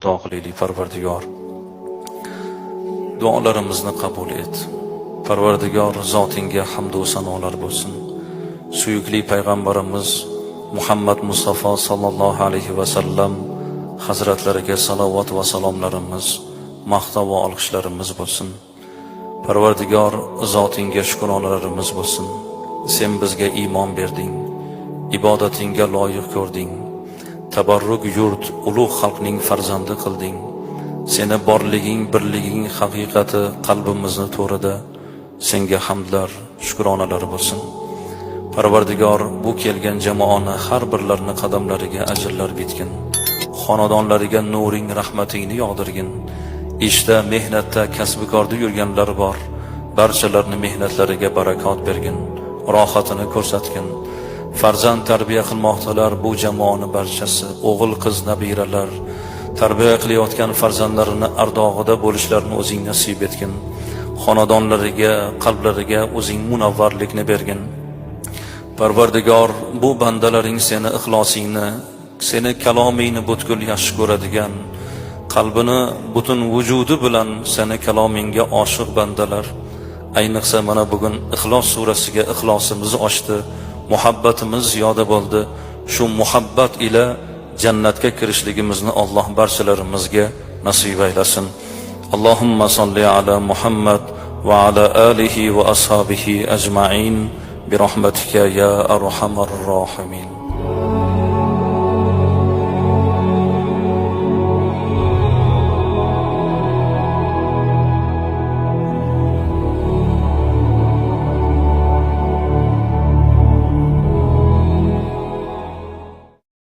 Tog'li Parvardigor, duolarimizni qabul et. Parvardigor zotingga hamd va sanolar bo'lsin. Suyukli payg'ambarimiz Muhammad Mustafa sallallohu alayhi va sallam hazratlariga salovat va salomlarimiz, maqtov va olqishlarimiz bo'lsin. Parvardigor zotingga shukronalarimiz bo'lsin. Sen bizga iymon berding, ibodatingga loyiq ko'rding. Tabarruk yurt, ulug' xalqning farzandi qilding. Seni borliging, birliging haqiqati qalbimizni to'rida. Senga hamdlar, shukronalar bo'lsin. Parvardigor, bu kelgan jamoani har birlarini qadamlariga ajrlar bitgin. Xonadonlariga nuring, rahmatingni yog'dirgin. Ishda, mehnatda, kasb-korda yurganlar bor. Barchalarni mehnatlariga barakot bergin, rohatini ko'rsatgin. Farzand tarbiya qilmoqdalar bu jamoani barchasi, o'g'il qiz nabiralar. Tarbiya qilayotgan farzandlarini ardog'ida bo'lishlarini o'zing nasib etgin. Xonadonlariga, qalblariga o'zing munavvarlikni bergin. Parvardigor, bu bandalaring seni ixlosingni, seni kalomingni butkul yaxshi ko'radigan, qalbini butun vujudi bilan seni kalomingga oshiq bandalar. Ayniqsa mana bugun Ixlos surasiga ixlosimiz oshdi, muhabbatimiz ziyoda bo'ldi. Shu muhabbat ila jannatga kirishligimizni Alloh barchalarimizga nasib aylasin. Allohumma solli ala Muhammad va ala alihi va ashabihi ajma'in bi rahmatika ya arhamar rohimin.